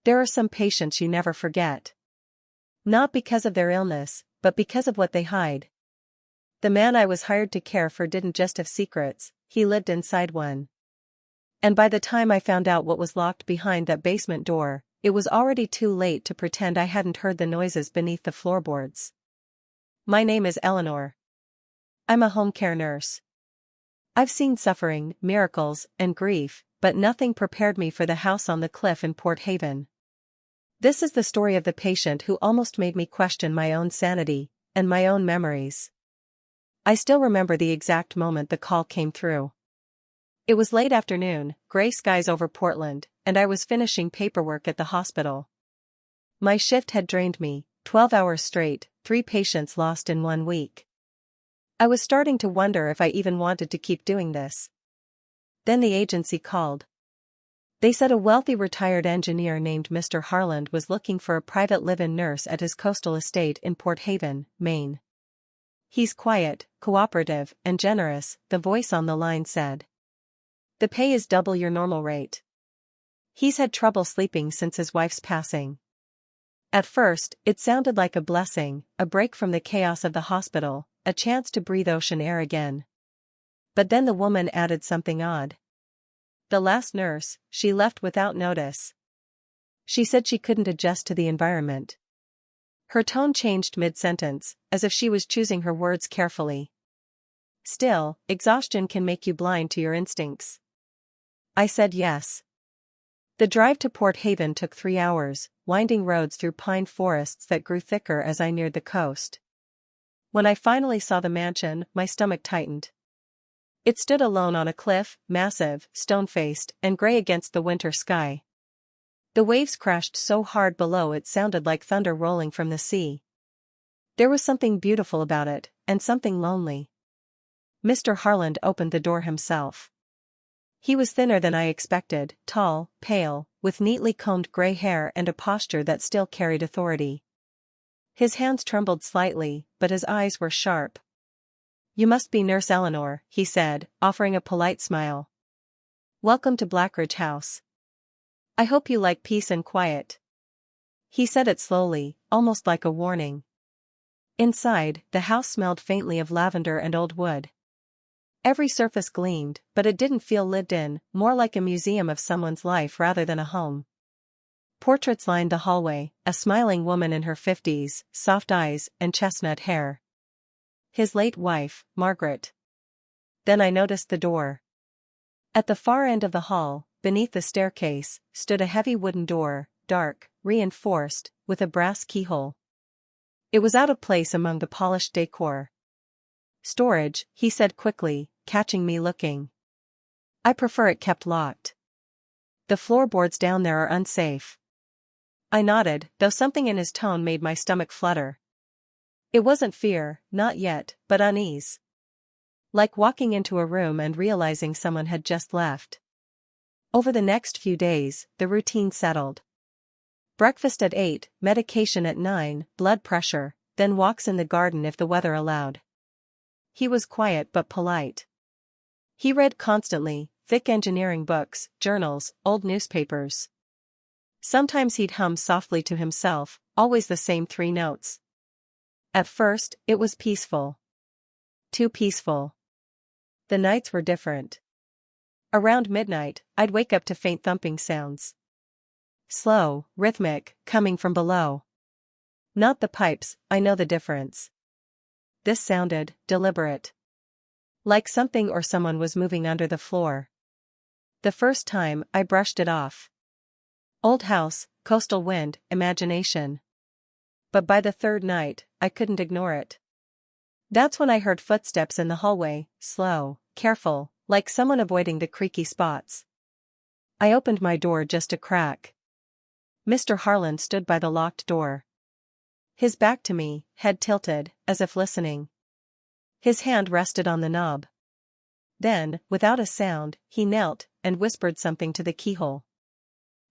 There are some patients you never forget. Not because of their illness, but because of what they hide. The man I was hired to care for didn't just have secrets, he lived inside one. And by the time I found out what was locked behind that basement door, it was already too late to pretend I hadn't heard the noises beneath the floorboards. My name is Eleanor. I'm a home care nurse. I've seen suffering, miracles, and grief, but nothing prepared me for the house on the cliff in Port Haven. This is the story of the patient who almost made me question my own sanity, and my own memories. I still remember the exact moment the call came through. It was late afternoon, gray skies over Portland, and I was finishing paperwork at the hospital. My shift had drained me, 12 hours straight, 3 patients lost in 1 week. I was starting to wonder if I even wanted to keep doing this. Then the agency called. They said a wealthy retired engineer named Mr. Harland was looking for a private live-in nurse at his coastal estate in Port Haven, Maine. He's quiet, cooperative, and generous, the voice on the line said. The pay is double your normal rate. He's had trouble sleeping since his wife's passing. At first, it sounded like a blessing, a break from the chaos of the hospital, a chance to breathe ocean air again. But then the woman added something odd. The last nurse, she left without notice. She said she couldn't adjust to the environment. Her tone changed mid-sentence, as if she was choosing her words carefully. Still, exhaustion can make you blind to your instincts. I said yes. The drive to Port Haven took 3 hours, winding roads through pine forests that grew thicker as I neared the coast. When I finally saw the mansion, my stomach tightened. It stood alone on a cliff, massive, stone-faced, and gray against the winter sky. The waves crashed so hard below it sounded like thunder rolling from the sea. There was something beautiful about it, and something lonely. Mr. Harland opened the door himself. He was thinner than I expected, tall, pale, with neatly combed gray hair and a posture that still carried authority. His hands trembled slightly, but his eyes were sharp. You must be Nurse Eleanor, he said, offering a polite smile. Welcome to Blackridge House. I hope you like peace and quiet. He said it slowly, almost like a warning. Inside, the house smelled faintly of lavender and old wood. Every surface gleamed, but it didn't feel lived in, more like a museum of someone's life rather than a home. Portraits lined the hallway, a smiling woman in her 50s, soft eyes and chestnut hair. His late wife, Margaret. Then I noticed the door. At the far end of the hall, beneath the staircase, stood a heavy wooden door, dark, reinforced, with a brass keyhole. It was out of place among the polished decor. Storage, he said quickly, catching me looking. I prefer it kept locked. The floorboards down there are unsafe. I nodded, though something in his tone made my stomach flutter. It wasn't fear, not yet, but unease. Like walking into a room and realizing someone had just left. Over the next few days, the routine settled. Breakfast at 8, medication at 9, blood pressure, then walks in the garden if the weather allowed. He was quiet but polite. He read constantly, thick engineering books, journals, old newspapers. Sometimes he'd hum softly to himself, always the same 3 notes. At first, it was peaceful. Too peaceful. The nights were different. Around midnight, I'd wake up to faint thumping sounds. Slow, rhythmic, coming from below. Not the pipes, I know the difference. This sounded deliberate. Like something or someone was moving under the floor. The first time, I brushed it off. Old house, coastal wind, imagination. But by the 3rd night, I couldn't ignore it. That's when I heard footsteps in the hallway, slow, careful, like someone avoiding the creaky spots. I opened my door just a crack. Mr. Harland stood by the locked door. His back to me, head tilted, as if listening. His hand rested on the knob. Then, without a sound, he knelt and whispered something to the keyhole.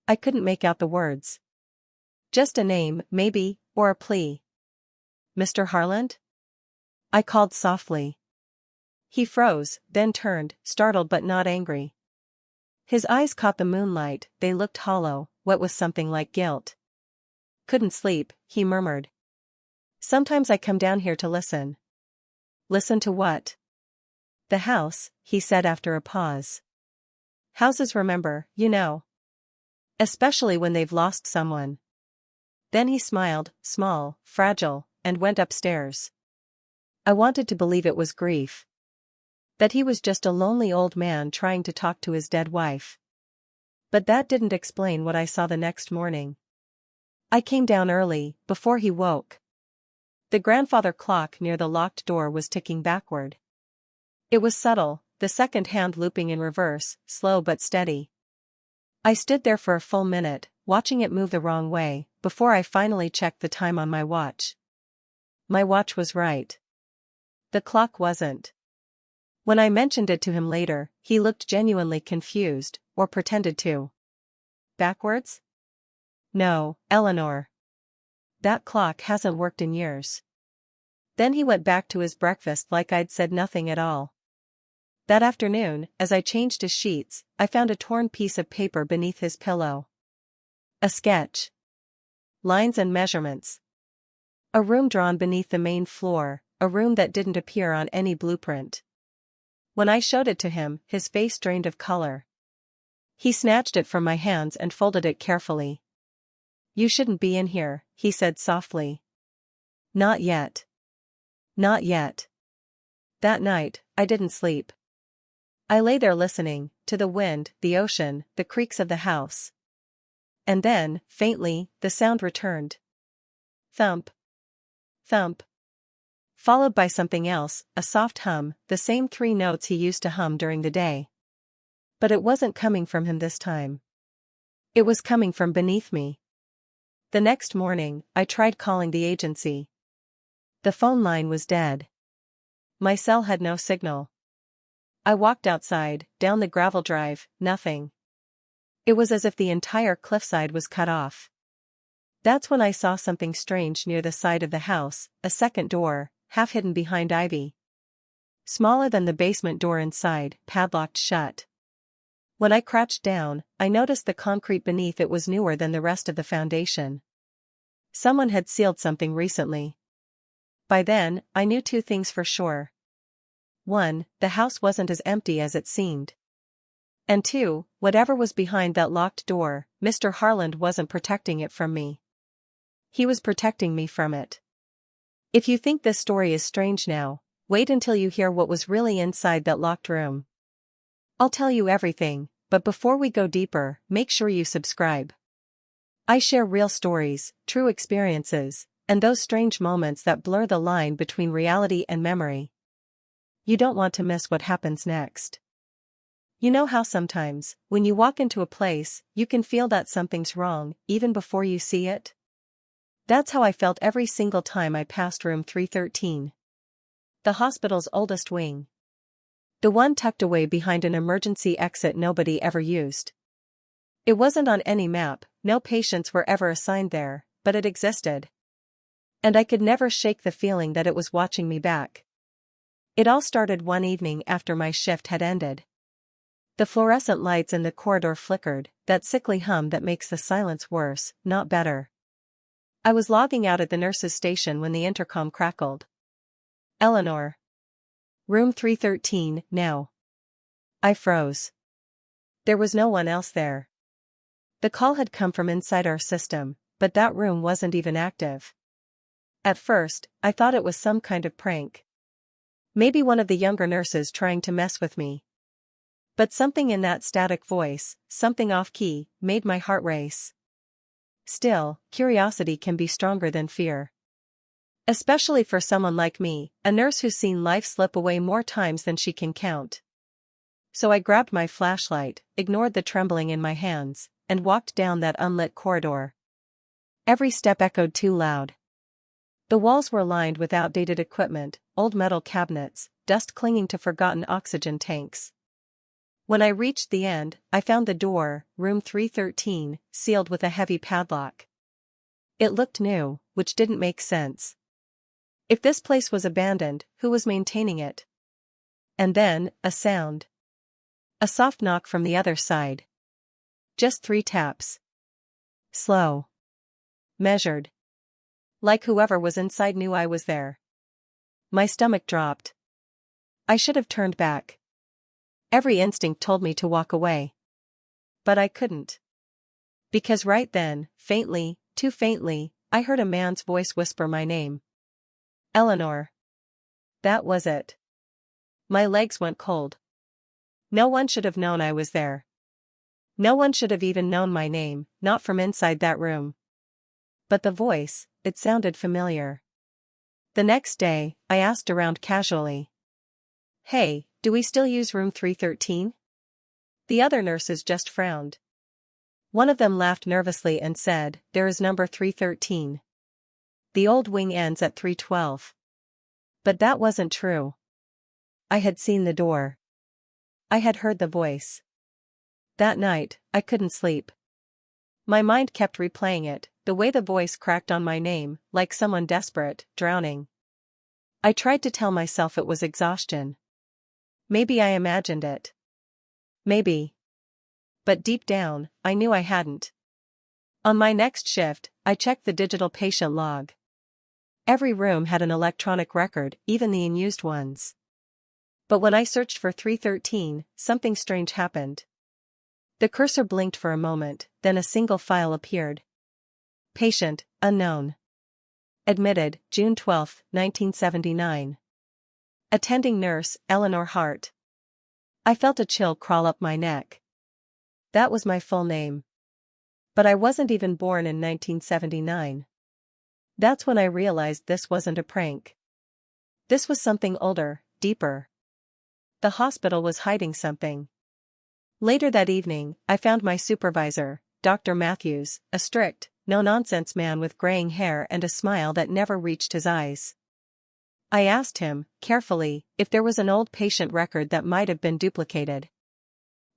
I couldn't make out the words. Just a name, maybe, or a plea. Mr. Harland? I called softly. He froze, then turned, startled but not angry. His eyes caught the moonlight, they looked hollow, wet with something like guilt. Couldn't sleep, he murmured. Sometimes I come down here to listen. Listen to what? The house, he said after a pause. Houses remember, you know. Especially when they've lost someone. Then he smiled, small, fragile, and went upstairs. I wanted to believe it was grief. That he was just a lonely old man trying to talk to his dead wife. But that didn't explain what I saw the next morning. I came down early, before he woke. The grandfather clock near the locked door was ticking backward. It was subtle, the second hand looping in reverse, slow but steady. I stood there for a full minute, watching it move the wrong way, before I finally checked the time on my watch. My watch was right. The clock wasn't. When I mentioned it to him later, he looked genuinely confused, or pretended to. Backwards? No, Eleanor. That clock hasn't worked in years. Then he went back to his breakfast like I'd said nothing at all. That afternoon, as I changed his sheets, I found a torn piece of paper beneath his pillow. A sketch. Lines and measurements. A room drawn beneath the main floor, a room that didn't appear on any blueprint. When I showed it to him, his face drained of color. He snatched it from my hands and folded it carefully. You shouldn't be in here, he said softly. Not yet. Not yet. That night, I didn't sleep. I lay there listening, to the wind, the ocean, the creaks of the house. And then, faintly, the sound returned. Thump. Thump. Followed by something else, a soft hum, the same 3 notes he used to hum during the day. But it wasn't coming from him this time. It was coming from beneath me. The next morning, I tried calling the agency. The phone line was dead. My cell had no signal. I walked outside, down the gravel drive, nothing. It was as if the entire cliffside was cut off. That's when I saw something strange near the side of the house, a second door, half hidden behind ivy. Smaller than the basement door inside, padlocked shut. When I crouched down, I noticed the concrete beneath it was newer than the rest of the foundation. Someone had sealed something recently. By then, I knew 2 things for sure. 1, the house wasn't as empty as it seemed. And 2, whatever was behind that locked door, Mr. Harland wasn't protecting it from me. He was protecting me from it. If you think this story is strange now, wait until you hear what was really inside that locked room. I'll tell you everything, but before we go deeper, make sure you subscribe. I share real stories, true experiences, and those strange moments that blur the line between reality and memory. You don't want to miss what happens next. You know how sometimes, when you walk into a place, you can feel that something's wrong, even before you see it? That's how I felt every single time I passed room 313. The hospital's oldest wing. The one tucked away behind an emergency exit nobody ever used. It wasn't on any map, no patients were ever assigned there, but it existed. And I could never shake the feeling that it was watching me back. It all started one evening after my shift had ended. The fluorescent lights in the corridor flickered, that sickly hum that makes the silence worse, not better. I was logging out at the nurse's station when the intercom crackled. Eleanor. Room 313, now. I froze. There was no one else there. The call had come from inside our system, but that room wasn't even active. At first, I thought it was some kind of prank. Maybe one of the younger nurses trying to mess with me. But something in that static voice, something off-key, made my heart race. Still, curiosity can be stronger than fear. Especially for someone like me, a nurse who's seen life slip away more times than she can count. So I grabbed my flashlight, ignored the trembling in my hands, and walked down that unlit corridor. Every step echoed too loud. The walls were lined with outdated equipment, old metal cabinets, dust clinging to forgotten oxygen tanks. When I reached the end, I found the door, room 313, sealed with a heavy padlock. It looked new, which didn't make sense. If this place was abandoned, who was maintaining it? And then, a sound. A soft knock from the other side. Just 3 taps. Slow. Measured. Like whoever was inside knew I was there. My stomach dropped. I should have turned back. Every instinct told me to walk away. But I couldn't. Because right then, faintly, too faintly, I heard a man's voice whisper my name. Eleanor. That was it. My legs went cold. No one should have known I was there. No one should have even known my name, not from inside that room. But the voice, it sounded familiar. The next day, I asked around casually. Hey, do we still use room 313? The other nurses just frowned. One of them laughed nervously and said, there is number 313. The old wing ends at 312. But that wasn't true. I had seen the door. I had heard the voice. That night, I couldn't sleep. My mind kept replaying it, the way the voice cracked on my name, like someone desperate, drowning. I tried to tell myself it was exhaustion. Maybe I imagined it. Maybe. But deep down, I knew I hadn't. On my next shift, I checked the digital patient log. Every room had an electronic record, even the unused ones. But when I searched for 313, something strange happened. The cursor blinked for a moment, then a single file appeared. Patient, unknown. Admitted, June 12, 1979. Attending nurse, Eleanor Hart. I felt a chill crawl up my neck. That was my full name. But I wasn't even born in 1979. That's when I realized this wasn't a prank. This was something older, deeper. The hospital was hiding something. Later that evening, I found my supervisor, Dr. Matthews, a strict, no-nonsense man with graying hair and a smile that never reached his eyes. I asked him, carefully, if there was an old patient record that might have been duplicated.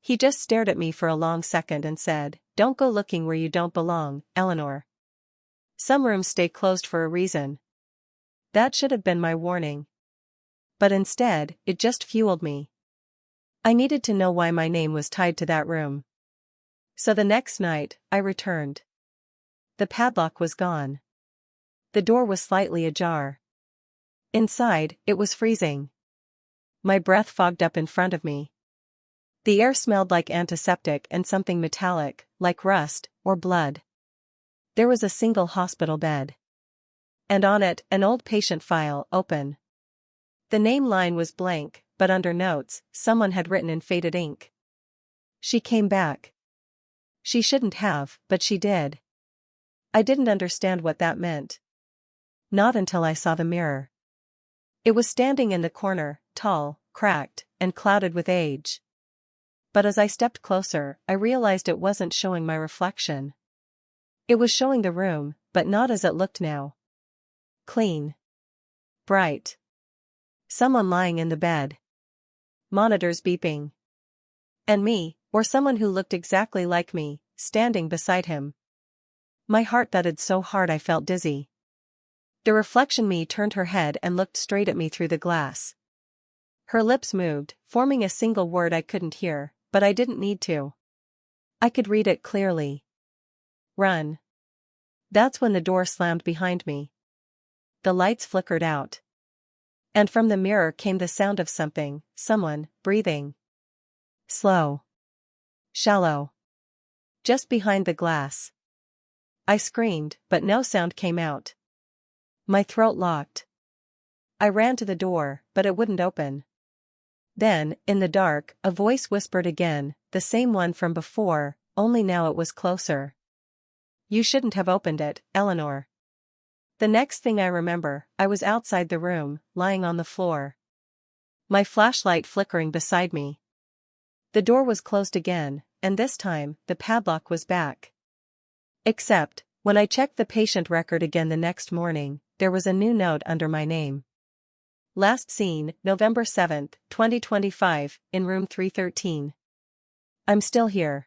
He just stared at me for a long second and said, "Don't go looking where you don't belong, Eleanor. Some rooms stay closed for a reason." That should have been my warning. But instead, it just fueled me. I needed to know why my name was tied to that room. So the next night, I returned. The padlock was gone. The door was slightly ajar. Inside, it was freezing. My breath fogged up in front of me. The air smelled like antiseptic and something metallic, like rust, or blood. There was a single hospital bed. And on it, an old patient file, open. The name line was blank, but under notes, someone had written in faded ink. She came back. She shouldn't have, but she did. I didn't understand what that meant. Not until I saw the mirror. It was standing in the corner, tall, cracked, and clouded with age. But as I stepped closer, I realized it wasn't showing my reflection. It was showing the room, but not as it looked now. Clean. Bright. Someone lying in the bed. Monitors beeping. And me, or someone who looked exactly like me, standing beside him. My heart thudded so hard I felt dizzy. The reflection me turned her head and looked straight at me through the glass. Her lips moved, forming a single word I couldn't hear, but I didn't need to. I could read it clearly. Run. That's when the door slammed behind me. The lights flickered out. And from the mirror came the sound of someone, breathing. Slow. Shallow. Just behind the glass. I screamed, but no sound came out. My throat locked. I ran to the door, but it wouldn't open. Then, in the dark, a voice whispered again, the same one from before, only now it was closer. You shouldn't have opened it, Eleanor. The next thing I remember, I was outside the room, lying on the floor. My flashlight flickering beside me. The door was closed again, and this time, the padlock was back. Except, when I checked the patient record again the next morning, there was a new note under my name. Last seen, November 7, 2025, in room 313. I'm still here.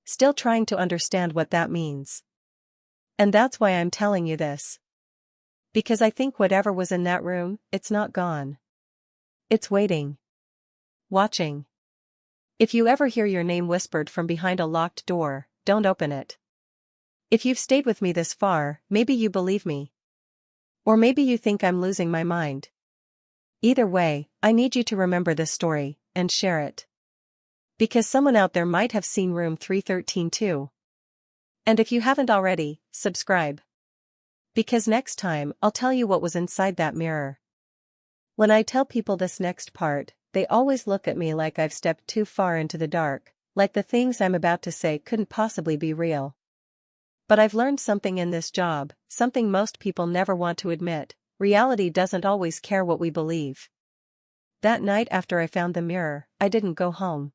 Still trying to understand what that means. And that's why I'm telling you this. Because I think whatever was in that room, it's not gone. It's waiting. Watching. If you ever hear your name whispered from behind a locked door, don't open it. If you've stayed with me this far, maybe you believe me. Or maybe you think I'm losing my mind. Either way, I need you to remember this story, and share it. Because someone out there might have seen room 313 too. And if you haven't already, subscribe. Because next time, I'll tell you what was inside that mirror. When I tell people this next part, they always look at me like I've stepped too far into the dark, like the things I'm about to say couldn't possibly be real. But I've learned something in this job, something most people never want to admit: reality doesn't always care what we believe. That night after I found the mirror, I didn't go home.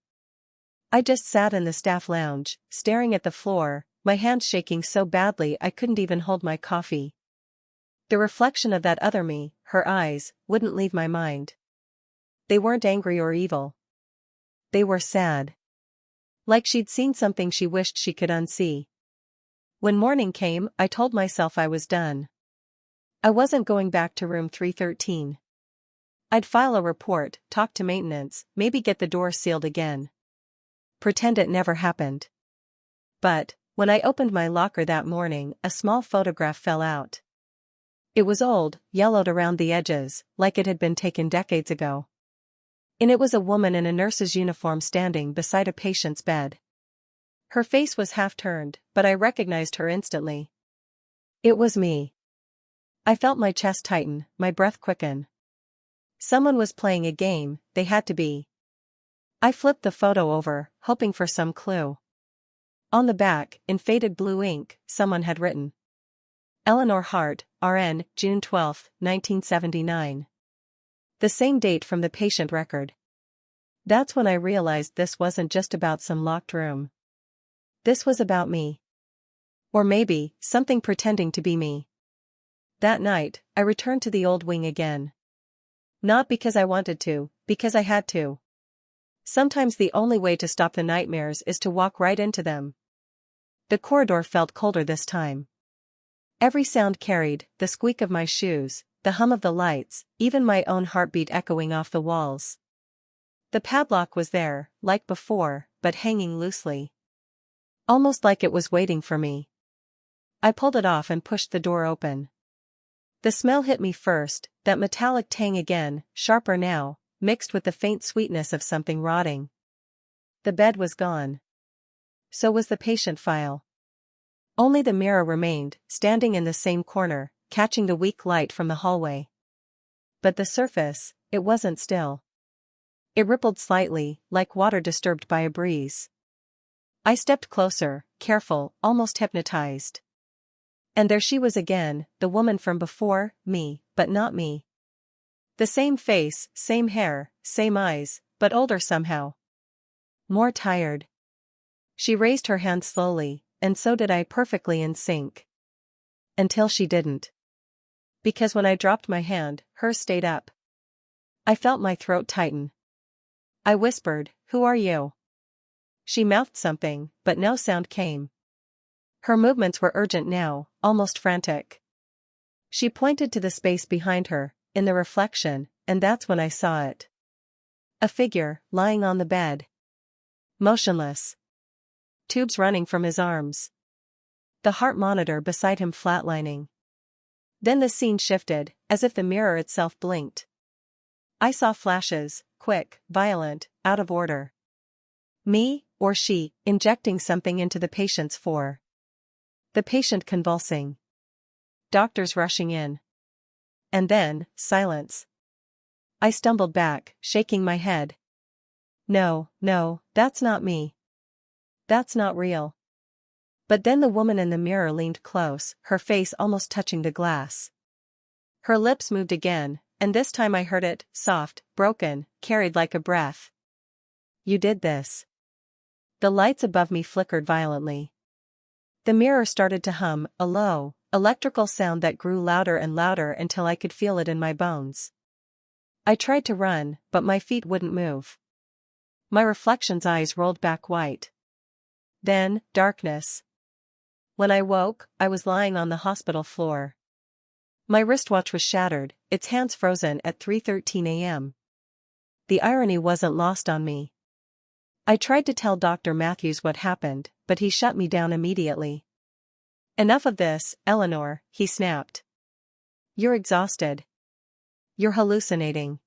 I just sat in the staff lounge, staring at the floor, my hands shaking so badly I couldn't even hold my coffee. The reflection of that other me, her eyes, wouldn't leave my mind. They weren't angry or evil. They were sad. Like she'd seen something she wished she could unsee. When morning came, I told myself I was done. I wasn't going back to room 313. I'd file a report, talk to maintenance, maybe get the door sealed again. Pretend it never happened. But, when I opened my locker that morning, a small photograph fell out. It was old, yellowed around the edges, like it had been taken decades ago. And it was a woman in a nurse's uniform standing beside a patient's bed. Her face was half turned, but I recognized her instantly. It was me. I felt my chest tighten, my breath quicken. Someone was playing a game, they had to be. I flipped the photo over, hoping for some clue. On the back, in faded blue ink, someone had written: Eleanor Hart, RN, June 12, 1979. The same date from the patient record. That's when I realized this wasn't just about some locked room. This was about me. Or maybe, something pretending to be me. That night, I returned to the old wing again. Not because I wanted to, because I had to. Sometimes the only way to stop the nightmares is to walk right into them. The corridor felt colder this time. Every sound carried, the squeak of my shoes, the hum of the lights, even my own heartbeat echoing off the walls. The padlock was there, like before, but hanging loosely. Almost like it was waiting for me. I pulled it off and pushed the door open. The smell hit me first, that metallic tang again, sharper now, mixed with the faint sweetness of something rotting. The bed was gone. So was the patient file. Only the mirror remained, standing in the same corner, catching the weak light from the hallway. But the surface, it wasn't still. It rippled slightly, like water disturbed by a breeze. I stepped closer, careful, almost hypnotized. And there she was again, the woman from before, me, but not me. The same face, same hair, same eyes, but older somehow. More tired. She raised her hand slowly, and so did I, perfectly in sync. Until she didn't. Because when I dropped my hand, hers stayed up. I felt my throat tighten. I whispered, "Who are you?" She mouthed something, but no sound came. Her movements were urgent now, almost frantic. She pointed to the space behind her, in the reflection, and that's when I saw it. A figure, lying on the bed. Motionless. Tubes running from his arms. The heart monitor beside him flatlining. Then the scene shifted, as if the mirror itself blinked. I saw flashes, quick, violent, out of order. Me, or she, injecting something into the patient's fore. The patient convulsing. Doctors rushing in. And then, silence. I stumbled back, shaking my head. No, that's not me. That's not real. But then the woman in the mirror leaned close, her face almost touching the glass. Her lips moved again, and this time I heard it, soft, broken, carried like a breath. You did this. The lights above me flickered violently. The mirror started to hum, a low, electrical sound that grew louder and louder until I could feel it in my bones. I tried to run, but my feet wouldn't move. My reflection's eyes rolled back white. Then, darkness. When I woke, I was lying on the hospital floor. My wristwatch was shattered, its hands frozen at 3:13 a.m. The irony wasn't lost on me. I tried to tell Dr. Matthews what happened, but he shut me down immediately. Enough of this, Eleanor, he snapped. You're exhausted. You're hallucinating.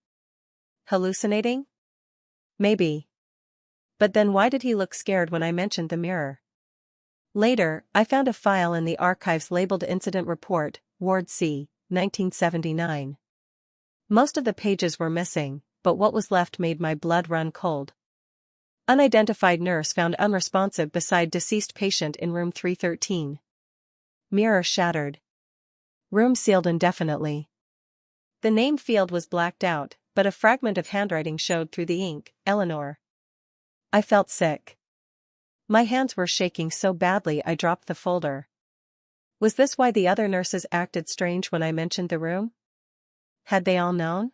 Hallucinating? Maybe. But then why did he look scared when I mentioned the mirror? Later, I found a file in the archives labeled Incident Report, Ward C, 1979. Most of the pages were missing, but what was left made my blood run cold. Unidentified nurse found unresponsive beside deceased patient in room 313. Mirror shattered. Room sealed indefinitely. The name field was blacked out, but a fragment of handwriting showed through the ink, Eleanor. I felt sick. My hands were shaking so badly I dropped the folder. Was this why the other nurses acted strange when I mentioned the room? Had they all known?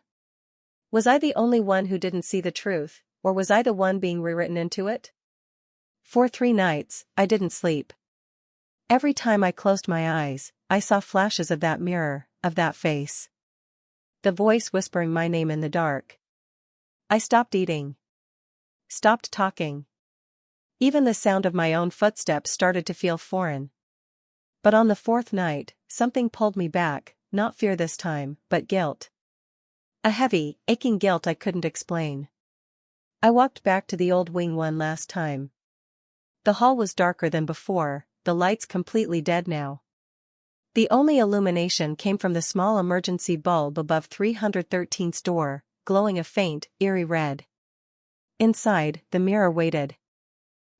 Was I the only one who didn't see the truth, or was I the one being rewritten into it? For 3 nights, I didn't sleep. Every time I closed my eyes, I saw flashes of that mirror, of that face. The voice whispering my name in the dark. I stopped eating. Stopped talking. Even the sound of my own footsteps started to feel foreign. But on the 4th night, something pulled me back, not fear this time, but guilt. A heavy, aching guilt I couldn't explain. I walked back to the old wing one last time. The hall was darker than before, the lights completely dead now. The only illumination came from the small emergency bulb above 313's door, glowing a faint, eerie red. Inside, the mirror waited.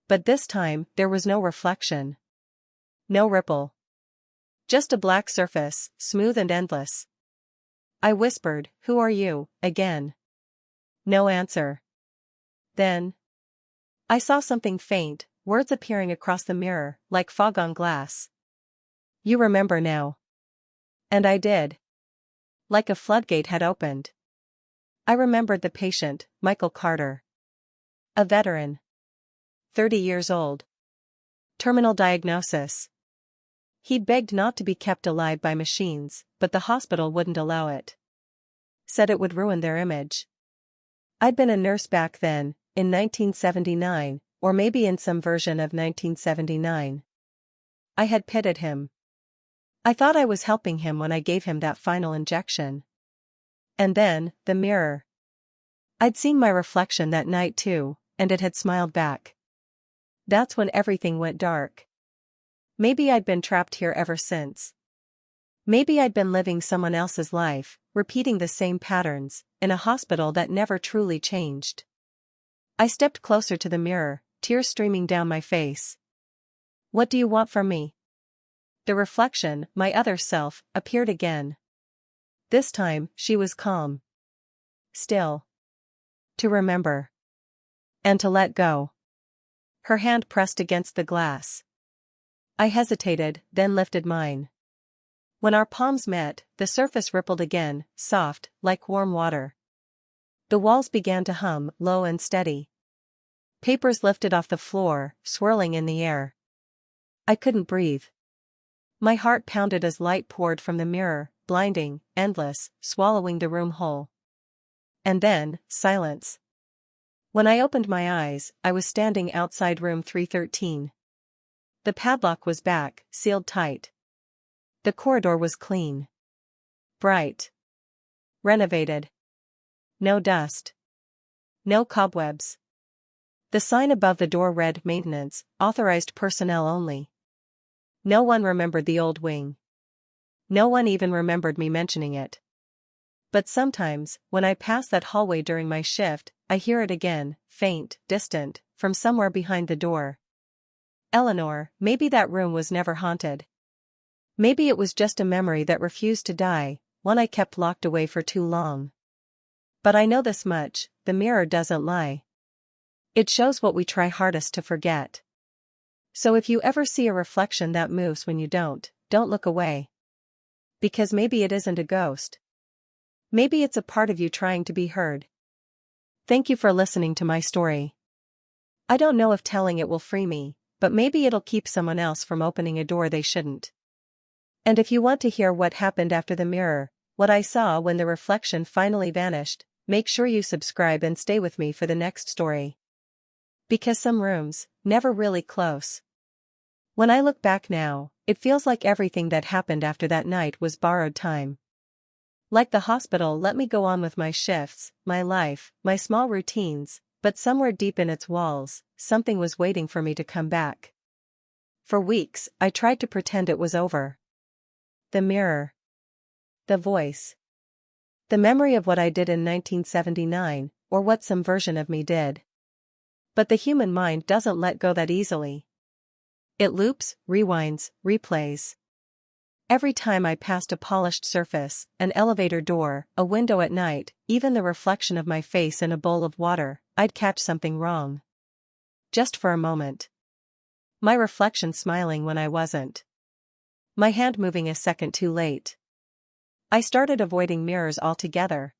But this time, there was no reflection. No ripple. Just a black surface, smooth and endless. I whispered, "Who are you?" again. No answer. Then I saw something faint, words appearing across the mirror, like fog on glass. You remember now. And I did. Like a floodgate had opened. I remembered the patient, Michael Carter. A veteran. 30 years old. Terminal diagnosis. He'd begged not to be kept alive by machines, but the hospital wouldn't allow it. Said it would ruin their image. I'd been a nurse back then, in 1979, or maybe in some version of 1979. I had pitied him. I thought I was helping him when I gave him that final injection. And then, the mirror. I'd seen my reflection that night too, and it had smiled back. That's when everything went dark. Maybe I'd been trapped here ever since. Maybe I'd been living someone else's life, repeating the same patterns, in a hospital that never truly changed. I stepped closer to the mirror, tears streaming down my face. What do you want from me? The reflection, my other self, appeared again. This time, she was calm. Still. To remember. And to let go. Her hand pressed against the glass. I hesitated, then lifted mine. When our palms met, the surface rippled again, soft, like warm water. The walls began to hum, low and steady. Papers lifted off the floor, swirling in the air. I couldn't breathe. My heart pounded as light poured from the mirror, blinding, endless, swallowing the room whole. And then, silence. When I opened my eyes, I was standing outside room 313. The padlock was back, sealed tight. The corridor was clean. Bright. Renovated. No dust. No cobwebs. The sign above the door read "Maintenance, authorized personnel only." No one remembered the old wing. No one even remembered me mentioning it. But sometimes, when I pass that hallway during my shift, I hear it again, faint, distant, from somewhere behind the door. Eleanor, maybe that room was never haunted. Maybe it was just a memory that refused to die, one I kept locked away for too long. But I know this much, the mirror doesn't lie. It shows what we try hardest to forget. So if you ever see a reflection that moves when you don't look away. Because maybe it isn't a ghost. Maybe it's a part of you trying to be heard. Thank you for listening to my story. I don't know if telling it will free me, but maybe it'll keep someone else from opening a door they shouldn't. And if you want to hear what happened after the mirror, what I saw when the reflection finally vanished, make sure you subscribe and stay with me for the next story. Because some rooms, never really close. When I look back now, it feels like everything that happened after that night was borrowed time. Like the hospital let me go on with my shifts, my life, my small routines, but somewhere deep in its walls, something was waiting for me to come back. For weeks, I tried to pretend it was over. The mirror. The voice. The memory of what I did in 1979, or what some version of me did. But the human mind doesn't let go that easily. It loops, rewinds, replays. Every time I passed a polished surface, an elevator door, a window at night, even the reflection of my face in a bowl of water, I'd catch something wrong. Just for a moment. My reflection smiling when I wasn't. My hand moving a second too late. I started avoiding mirrors altogether.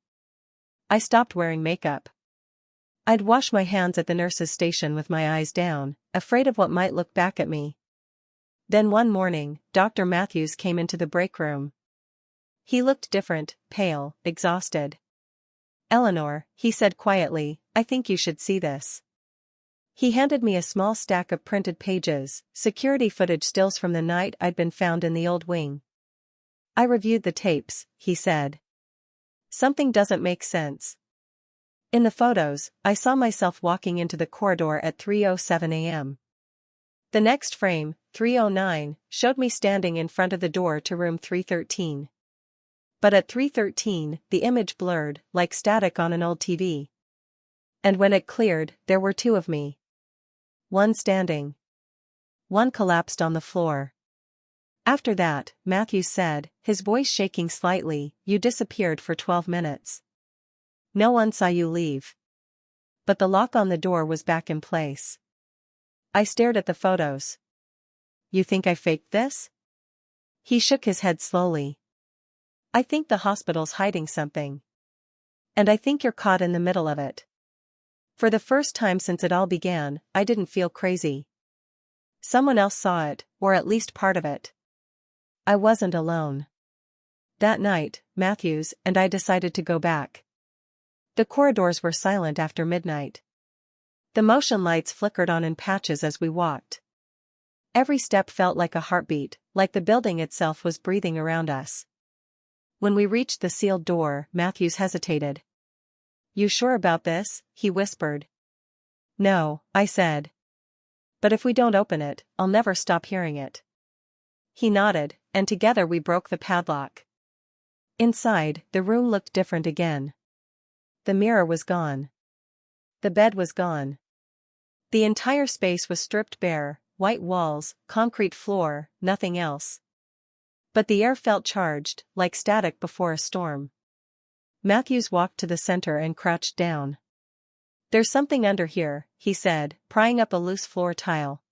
I stopped wearing makeup. I'd wash my hands at the nurse's station with my eyes down, afraid of what might look back at me. Then one morning, Dr. Matthews came into the break room. He looked different, pale, exhausted. "Eleanor," he said quietly, "I think you should see this." He handed me a small stack of printed pages, security footage stills from the night I'd been found in the old wing. "I reviewed the tapes," he said. "Something doesn't make sense. In the photos, I saw myself walking into the corridor at 3:07 a.m. The next frame, 3:09, showed me standing in front of the door to room 313. But at 3:13, the image blurred, like static on an old TV. And when it cleared, there were two of me. One standing. One collapsed on the floor. After that, Matthews said, his voice shaking slightly, "You disappeared for 12 minutes. No one saw you leave. But the lock on the door was back in place." I stared at the photos. "You think I faked this?" He shook his head slowly. "I think the hospital's hiding something. And I think you're caught in the middle of it." For the first time since it all began, I didn't feel crazy. Someone else saw it, or at least part of it. I wasn't alone. That night, Matthews and I decided to go back. The corridors were silent after midnight. The motion lights flickered on in patches as we walked. Every step felt like a heartbeat, like the building itself was breathing around us. When we reached the sealed door, Matthews hesitated. "You sure about this?" he whispered. "No," I said. "But if we don't open it, I'll never stop hearing it." He nodded, and together we broke the padlock. Inside, the room looked different again. The mirror was gone. The bed was gone. The entire space was stripped bare, white walls, concrete floor, nothing else. But the air felt charged, like static before a storm. Matthews walked to the center and crouched down. "There's something under here," he said, prying up a loose floor tile.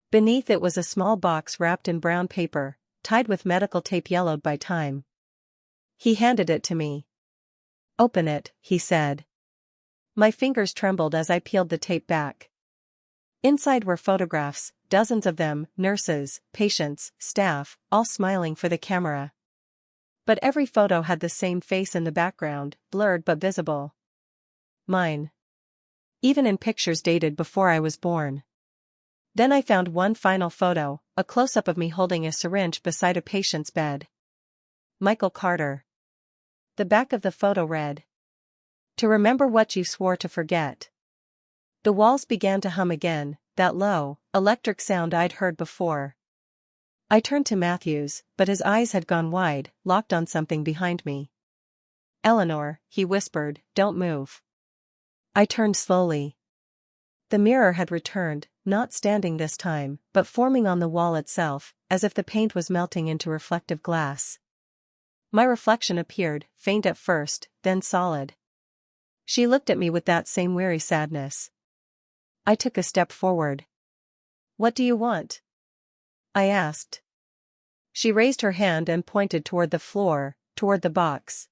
Beneath it was a small box wrapped in brown paper, tied with medical tape yellowed by time. He handed it to me. "Open it," he said. My fingers trembled as I peeled the tape back. Inside were photographs, dozens of them, nurses, patients, staff, all smiling for the camera. But every photo had the same face in the background, blurred but visible. Mine. Even in pictures dated before I was born. Then I found one final photo, a close-up of me holding a syringe beside a patient's bed. Michael Carter. The back of the photo read, "To remember what you swore to forget." The walls began to hum again, that low, electric sound I'd heard before. I turned to Matthews, but his eyes had gone wide, locked on something behind me. "Eleanor," he whispered, "don't move." I turned slowly. The mirror had returned, not standing this time, but forming on the wall itself, as if the paint was melting into reflective glass. My reflection appeared, faint at first, then solid. She looked at me with that same weary sadness. I took a step forward. "What do you want?" I asked. She raised her hand and pointed toward the floor, toward the box.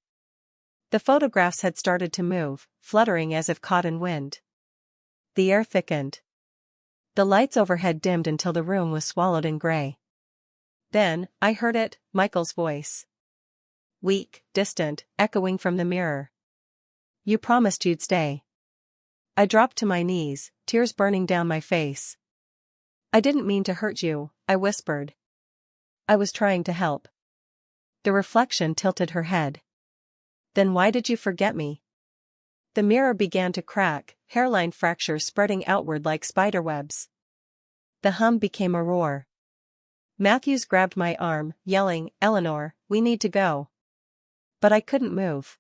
The photographs had started to move, fluttering as if caught in wind. The air thickened. The lights overhead dimmed until the room was swallowed in gray. Then, I heard it, Michael's voice. Weak, distant, echoing from the mirror. "You promised you'd stay." I dropped to my knees, tears burning down my face. I didn't mean to hurt you, I whispered. I was trying to help. The reflection tilted her head. Then why did you forget me? The mirror began to crack, hairline fractures spreading outward like spiderwebs. The hum became a roar. Matthews grabbed my arm, yelling, "Eleanor, we need to go." But I couldn't move.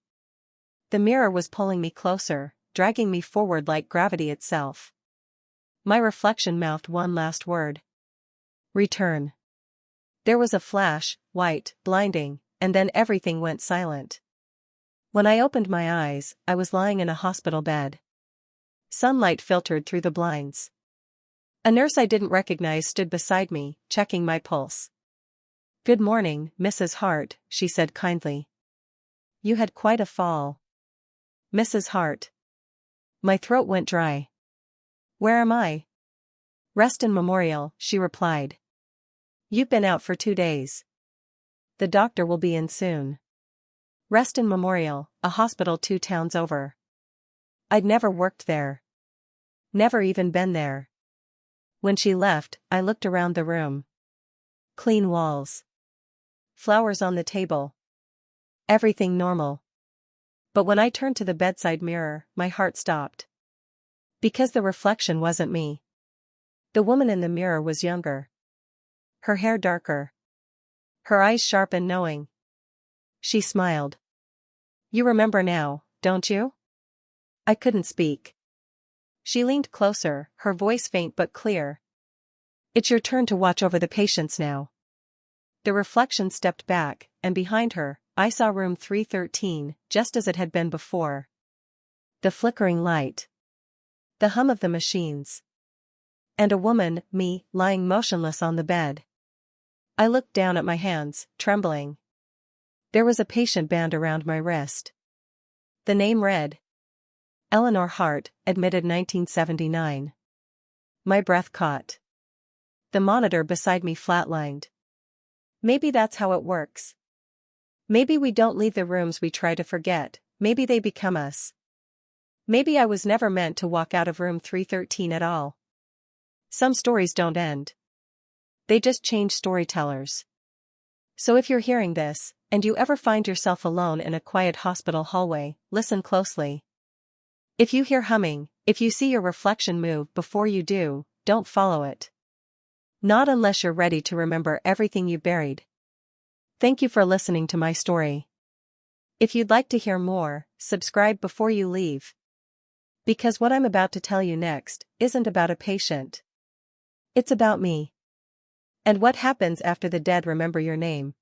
The mirror was pulling me closer, dragging me forward like gravity itself. My reflection mouthed one last word. Return. There was a flash, white, blinding, and then everything went silent. When I opened my eyes, I was lying in a hospital bed. Sunlight filtered through the blinds. A nurse I didn't recognize stood beside me, checking my pulse. "Good morning, Mrs. Hart," she said kindly. "You had quite a fall." "Mrs. Hart." My throat went dry. "Where am I?" "Reston Memorial," she replied. "You've been out for 2 days. The doctor will be in soon." Reston Memorial, a hospital 2 towns over. I'd never worked there. Never even been there. When she left, I looked around the room. Clean walls. Flowers on the table. Everything normal. But when I turned to the bedside mirror, my heart stopped. Because the reflection wasn't me. The woman in the mirror was younger. Her hair darker. Her eyes sharp and knowing. She smiled. "You remember now, don't you?" I couldn't speak. She leaned closer, her voice faint but clear. "It's your turn to watch over the patients now." The reflection stepped back, and behind her, I saw room 313, just as it had been before. The flickering light. The hum of the machines. And a woman, me, lying motionless on the bed. I looked down at my hands, trembling. There was a patient band around my wrist. The name read, Eleanor Hart, admitted 1979. My breath caught. The monitor beside me flatlined. Maybe that's how it works. Maybe we don't leave the rooms we try to forget, maybe they become us. Maybe I was never meant to walk out of room 313 at all. Some stories don't end. They just change storytellers. So if you're hearing this, and you ever find yourself alone in a quiet hospital hallway, listen closely. If you hear humming, if you see your reflection move before you do, don't follow it. Not unless you're ready to remember everything you buried. Thank you for listening to my story. If you'd like to hear more, subscribe before you leave. Because what I'm about to tell you next isn't about a patient. It's about me. And what happens after the dead remember your name.